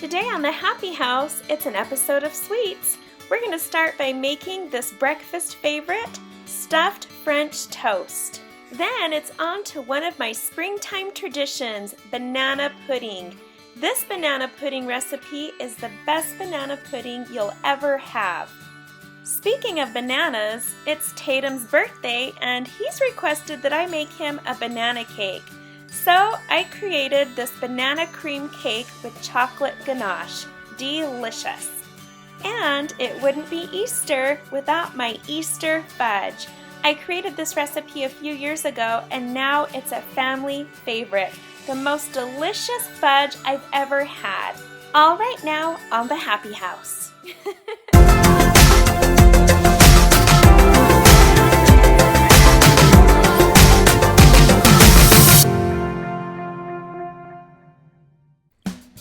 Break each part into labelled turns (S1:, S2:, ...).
S1: Today on the Happy House, it's an episode of Sweets. We're going to start by making this breakfast favorite, stuffed French toast. Then it's on to one of my springtime traditions, banana pudding. This banana pudding recipe is the best banana pudding you'll ever have. Speaking of bananas, it's Tatum's birthday and he's requested that I make him a banana cake. So I created this banana cream cake with chocolate ganache. Delicious! And it wouldn't be Easter without my Easter fudge. I created this recipe a few years ago and now it's a family favorite. The most delicious fudge I've ever had. All right now on the Happy House.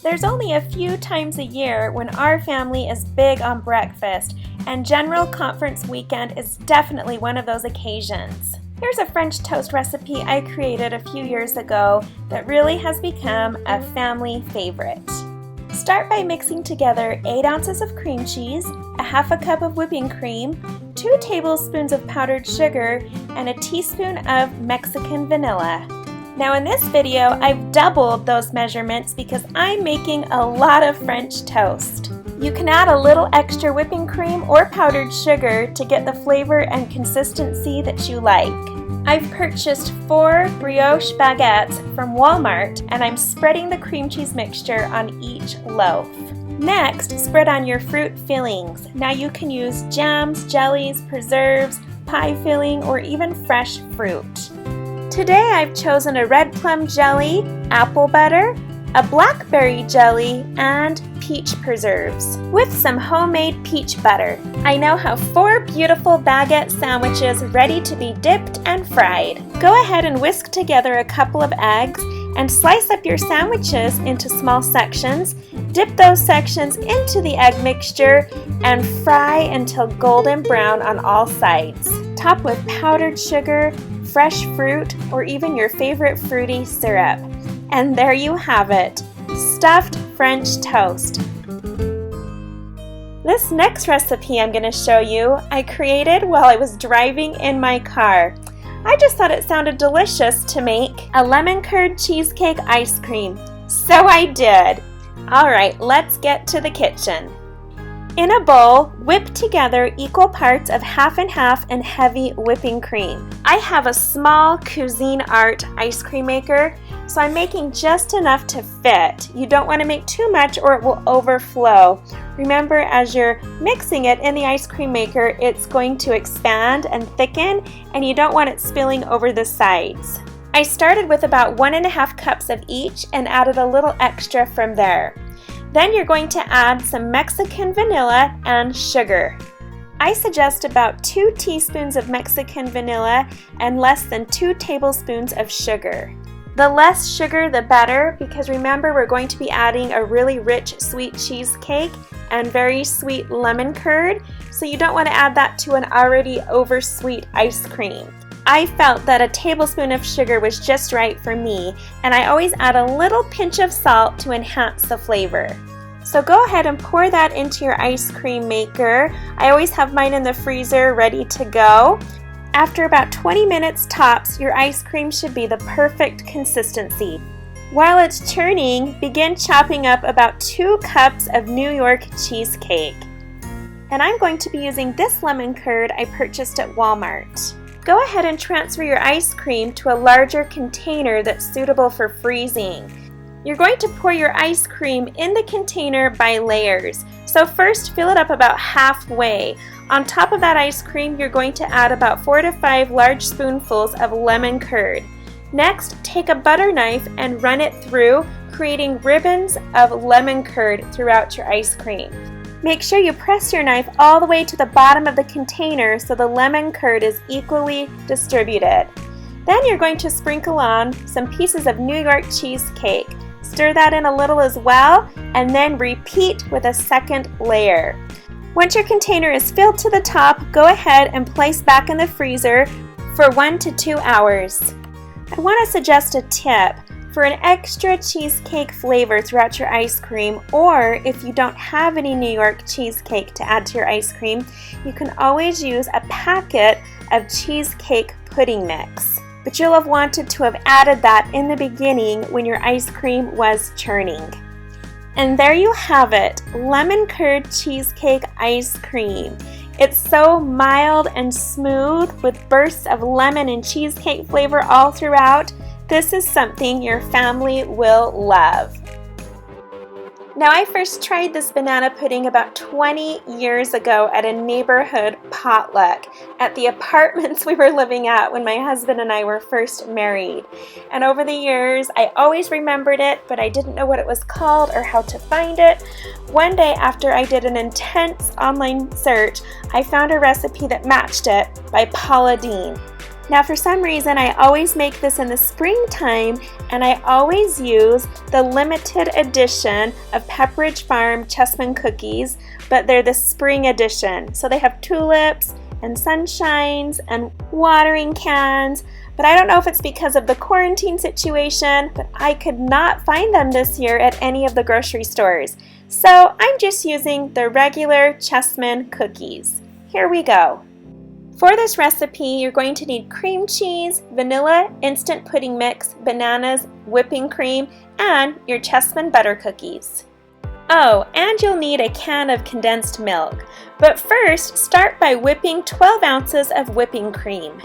S1: There's only a few times a year when our family is big on breakfast, and General Conference weekend is definitely one of those occasions. Here's a French toast recipe I created a few years ago that really has become a family favorite. Start by mixing together 8 ounces of cream cheese, a half a cup of whipping cream, 2 tablespoons of powdered sugar, and a teaspoon of Mexican vanilla. Now in this video, I've doubled those measurements because I'm making a lot of French toast. You can add a little extra whipping cream or powdered sugar to get the flavor and consistency that you like. I've purchased 4 brioche baguettes from Walmart and I'm spreading the cream cheese mixture on each loaf. Next, spread on your fruit fillings. Now you can use jams, jellies, preserves, pie filling, or even fresh fruit. Today I've chosen a red plum jelly, apple butter, a blackberry jelly, and peach preserves with some homemade peach butter. I now have 4 beautiful baguette sandwiches ready to be dipped and fried. Go ahead and whisk together a couple of eggs and slice up your sandwiches into small sections. Dip those sections into the egg mixture and fry until golden brown on all sides. Top with powdered sugar, fresh fruit, or even your favorite fruity syrup. And there you have it, stuffed French toast. This next recipe I'm going to show you, I created while I was driving in my car. I just thought it sounded delicious to make a lemon curd cheesecake ice cream. So I did. Alright, let's get to the kitchen. In a bowl, whip together equal parts of half and half and heavy whipping cream. I have a small Cuisinart ice cream maker, so I'm making just enough to fit. You don't want to make too much or it will overflow. Remember, as you're mixing it in the ice cream maker, it's going to expand and thicken, and you don't want it spilling over the sides. I started with about 1.5 cups of each and added a little extra from there. Then you're going to add some Mexican vanilla and sugar. I suggest about 2 teaspoons of Mexican vanilla and less than 2 tablespoons of sugar. The less sugar the better, because remember we're going to be adding a really rich sweet cheesecake and very sweet lemon curd, so you don't want to add that to an already oversweet ice cream. I felt that a tablespoon of sugar was just right for me, and I always add a little pinch of salt to enhance the flavor. So go ahead and pour that into your ice cream maker. I always have mine in the freezer ready to go. After about 20 minutes tops, your ice cream should be the perfect consistency. While it's churning, begin chopping up about 2 cups of New York cheesecake. And I'm going to be using this lemon curd I purchased at Walmart. Go ahead and transfer your ice cream to a larger container that's suitable for freezing. You're going to pour your ice cream in the container by layers. So first fill it up about halfway. On top of that ice cream, you're going to add about 4 to 5 large spoonfuls of lemon curd. Next, take a butter knife and run it through, creating ribbons of lemon curd throughout your ice cream. Make sure you press your knife all the way to the bottom of the container so the lemon curd is equally distributed. Then you're going to sprinkle on some pieces of New York cheesecake. Stir that in a little as well, and then repeat with a second layer. Once your container is filled to the top, go ahead and place back in the freezer for 1 to 2 hours. I want to suggest a tip. For an extra cheesecake flavor throughout your ice cream, or if you don't have any New York cheesecake to add to your ice cream, you can always use a packet of cheesecake pudding mix. But you'll have wanted to have added that in the beginning when your ice cream was churning. And there you have it, lemon curd cheesecake ice cream. It's so mild and smooth with bursts of lemon and cheesecake flavor all throughout. This is something your family will love. Now, I first tried this banana pudding about 20 years ago at a neighborhood potluck at the apartments we were living at when my husband and I were first married. And over the years, I always remembered it, but I didn't know what it was called or how to find it. One day, after I did an intense online search, I found a recipe that matched it by Paula Deen. Now, for some reason, I always make this in the springtime, and I always use the limited edition of Pepperidge Farm Chessman cookies, but they're the spring edition. So they have tulips and sunshines and watering cans, but I don't know if it's because of the quarantine situation, but I could not find them this year at any of the grocery stores. So I'm just using the regular Chessman cookies. Here we go. For this recipe, you're going to need cream cheese, vanilla instant pudding mix, bananas, whipping cream, and your Chessman butter cookies. Oh, and you'll need a can of condensed milk. But first, start by whipping 12 ounces of whipping cream.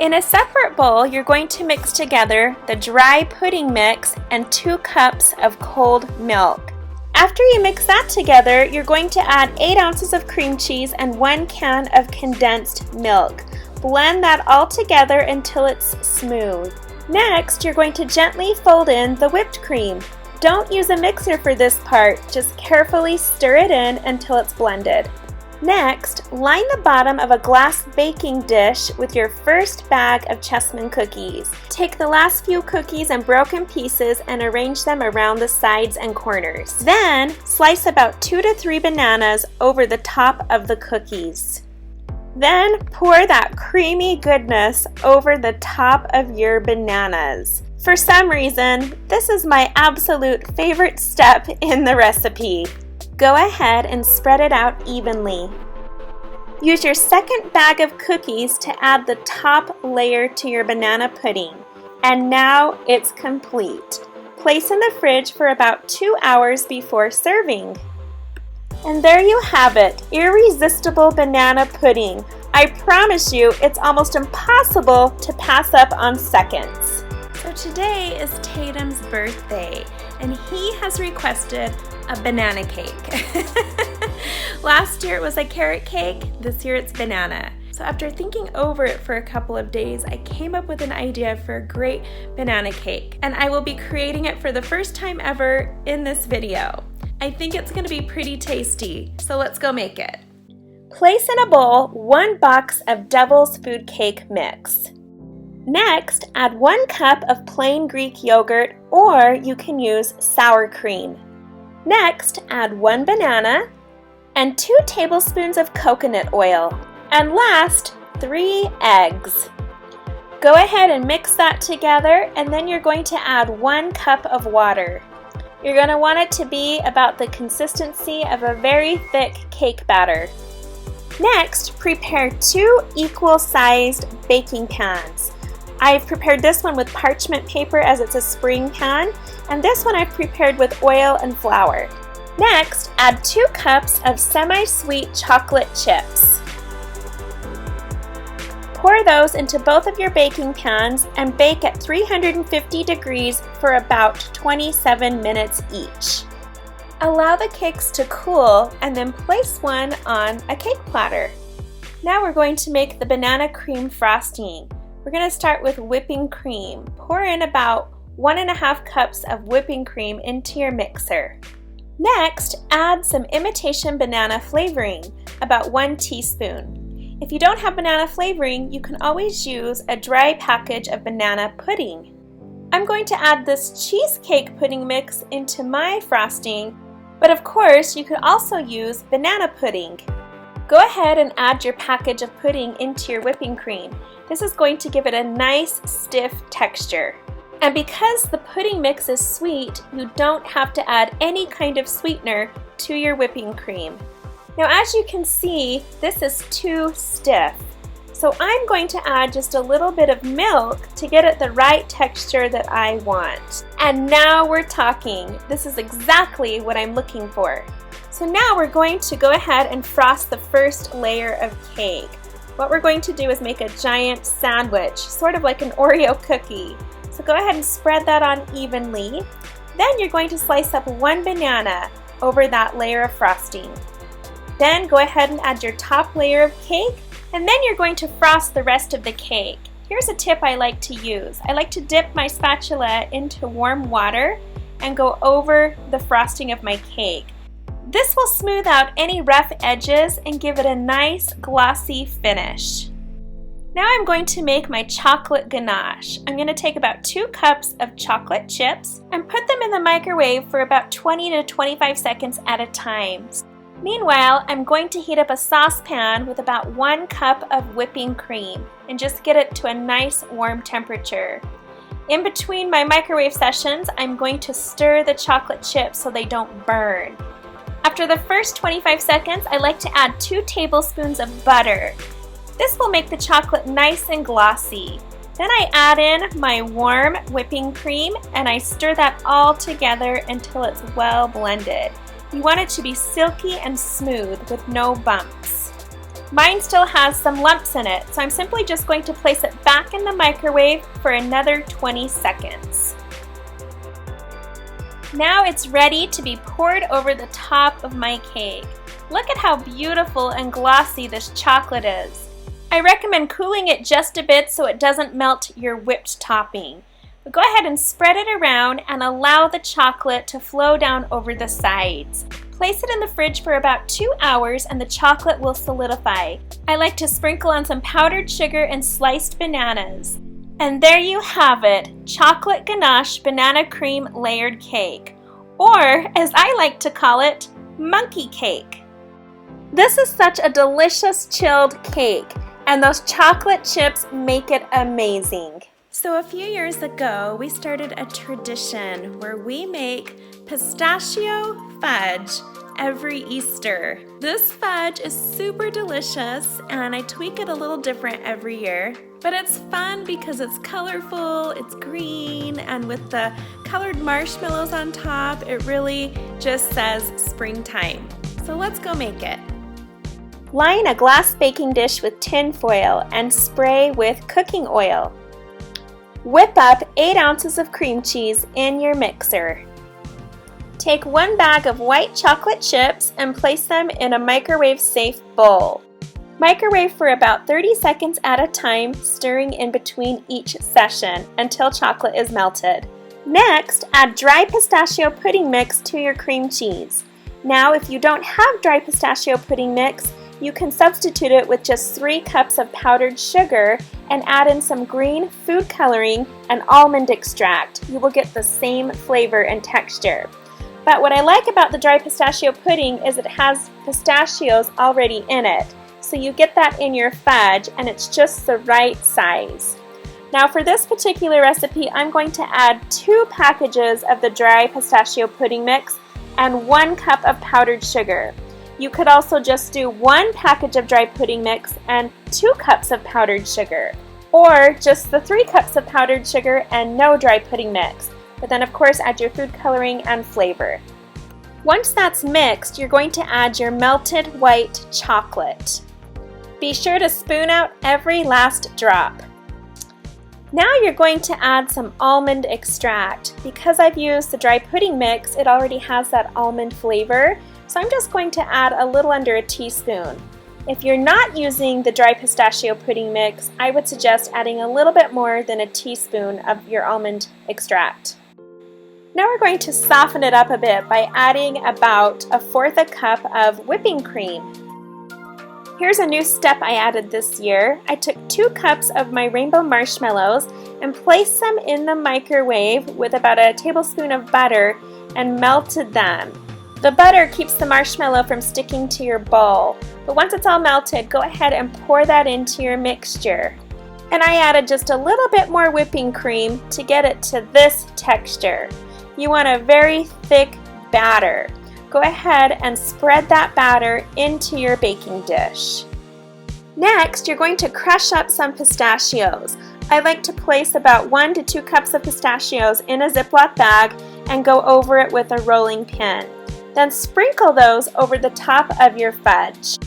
S1: In a separate bowl, you're going to mix together the dry pudding mix and 2 cups of cold milk. After you mix that together, you're going to add 8 ounces of cream cheese and 1 can of condensed milk. Blend that all together until it's smooth. Next, you're going to gently fold in the whipped cream. Don't use a mixer for this part, just carefully stir it in until it's blended. Next, line the bottom of a glass baking dish with your first bag of Chessman cookies. Take the last few cookies in broken pieces and arrange them around the sides and corners. Then, slice about 2 to 3 bananas over the top of the cookies. Then, pour that creamy goodness over the top of your bananas. For some reason, this is my absolute favorite step in the recipe. Go ahead and spread it out evenly. Use your second bag of cookies to add the top layer to your banana pudding. And now it's complete. Place in the fridge for about 2 hours before serving. And there you have it, irresistible banana pudding. I promise you, it's almost impossible to pass up on seconds. So today is Tatum's birthday, and he has requested a banana cake. Last year it was a carrot cake, this year it's banana. So after thinking over it for a couple of days, I came up with an idea for a great banana cake, and I will be creating it for the first time ever in this video. I think it's going to be pretty tasty, so let's go make it. Place in a bowl 1 box of Devil's Food Cake mix. Next, add 1 cup of plain Greek yogurt, or you can use sour cream. Next, add 1 banana and 2 tablespoons of coconut oil. And last, 3 eggs. Go ahead and mix that together, and then you're going to add 1 cup of water. You're going to want it to be about the consistency of a very thick cake batter. Next, prepare 2 equal-sized baking pans. I've prepared this one with parchment paper as it's a spring pan, and this one I've prepared with oil and flour. Next, add 2 cups of semi-sweet chocolate chips. Pour those into both of your baking pans and bake at 350 degrees for about 27 minutes each. Allow the cakes to cool and then place one on a cake platter. Now we're going to make the banana cream frosting. We're going to start with whipping cream. Pour in about 1.5 cups of whipping cream into your mixer. Next, add some imitation banana flavoring, about 1 teaspoon. If you don't have banana flavoring, you can always use a dry package of banana pudding. I'm going to add this cheesecake pudding mix into my frosting, but of course you could also use banana pudding. Go ahead and add your package of pudding into your whipping cream. This is going to give it a nice stiff texture. And because the pudding mix is sweet, you don't have to add any kind of sweetener to your whipping cream. Now as you can see, this is too stiff. So I'm going to add just a little bit of milk to get it the right texture that I want. And now we're talking. This is exactly what I'm looking for. So now we're going to go ahead and frost the first layer of cake. What we're going to do is make a giant sandwich, sort of like an Oreo cookie. So go ahead and spread that on evenly. Then you're going to slice up one banana over that layer of frosting. Then go ahead and add your top layer of cake, and then you're going to frost the rest of the cake. Here's a tip I like to use. I like to dip my spatula into warm water and go over the frosting of my cake. This will smooth out any rough edges and give it a nice glossy finish. Now I'm going to make my chocolate ganache. I'm going to take about 2 cups of chocolate chips and put them in the microwave for about 20 to 25 seconds at a time. Meanwhile, I'm going to heat up a saucepan with about 1 cup of whipping cream and just get it to a nice warm temperature. In between my microwave sessions, I'm going to stir the chocolate chips so they don't burn. After the first 25 seconds, I like to add 2 tablespoons of butter. This will make the chocolate nice and glossy. Then I add in my warm whipping cream and I stir that all together until it's well blended. You want it to be silky and smooth with no bumps. Mine still has some lumps in it, so I'm simply just going to place it back in the microwave for another 20 seconds. Now it's ready to be poured over the top of my cake. Look at how beautiful and glossy this chocolate is. I recommend cooling it just a bit so it doesn't melt your whipped topping. But go ahead and spread it around and allow the chocolate to flow down over the sides. Place it in the fridge for about 2 hours and the chocolate will solidify. I like to sprinkle on some powdered sugar and sliced bananas. And there you have it, chocolate ganache banana cream layered cake. Or, as I like to call it, monkey cake. This is such a delicious chilled cake, and those chocolate chips make it amazing. So a few years ago, we started a tradition where we make pistachio fudge every Easter. This fudge is super delicious, and I tweak it a little different every year. But it's fun because it's colorful, it's green, and with the colored marshmallows on top, it really just says springtime. So let's go make it. Line a glass baking dish with tin foil and spray with cooking oil. Whip up 8 ounces of cream cheese in your mixer. Take 1 bag of white chocolate chips and place them in a microwave-safe bowl. Microwave for about 30 seconds at a time, stirring in between each session until chocolate is melted. Next, add dry pistachio pudding mix to your cream cheese. Now, if you don't have dry pistachio pudding mix, you can substitute it with just 3 cups of powdered sugar and add in some green food coloring and almond extract. You will get the same flavor and texture. But what I like about the dry pistachio pudding is it has pistachios already in it. So you get that in your fudge and it's just the right size. Now for this particular recipe, I'm going to add 2 packages of the dry pistachio pudding mix and 1 cup of powdered sugar. You could also just do 1 package of dry pudding mix and 2 cups of powdered sugar, or just the 3 cups of powdered sugar and no dry pudding mix. But then of course add your food coloring and flavor. Once that's mixed, you're going to add your melted white chocolate. Be sure to spoon out every last drop. Now you're going to add some almond extract. Because I've used the dry pudding mix, it already has that almond flavor, so I'm just going to add a little under a teaspoon. If you're not using the dry pistachio pudding mix, I would suggest adding a little bit more than a teaspoon of your almond extract. Now we're going to soften it up a bit by adding about 1/4 cup of whipping cream. Here's a new step I added this year. I took 2 cups of my rainbow marshmallows and placed them in the microwave with about a tablespoon of butter and melted them. The butter keeps the marshmallow from sticking to your bowl, but once it's all melted, go ahead and pour that into your mixture. And I added just a little bit more whipping cream to get it to this texture. You want a very thick batter. Go ahead and spread that batter into your baking dish. Next, you're going to crush up some pistachios. I like to place about 1 to 2 cups of pistachios in a Ziploc bag and go over it with a rolling pin. Then sprinkle those over the top of your fudge.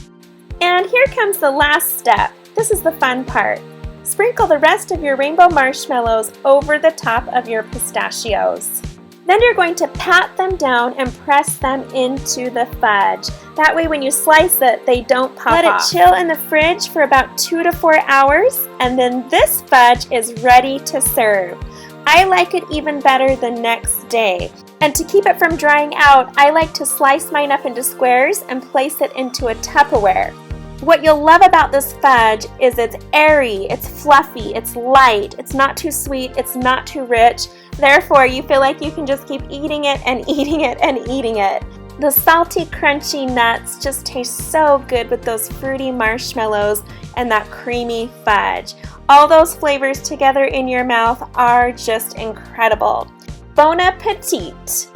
S1: And here comes the last step. This is the fun part. Sprinkle the rest of your rainbow marshmallows over the top of your pistachios. Then you're going to pat them down and press them into the fudge. That way when you slice it, they don't pop off. Let it chill in the fridge for about 2 to 4 hours, and then this fudge is ready to serve. I like it even better the next day. And to keep it from drying out, I like to slice mine up into squares and place it into a Tupperware. What you'll love about this fudge is it's airy, it's fluffy, it's light, it's not too sweet, it's not too rich. Therefore, you feel like you can just keep eating it and eating it and eating it. The salty, crunchy nuts just taste so good with those fruity marshmallows and that creamy fudge. All those flavors together in your mouth are just incredible. Bon appetit!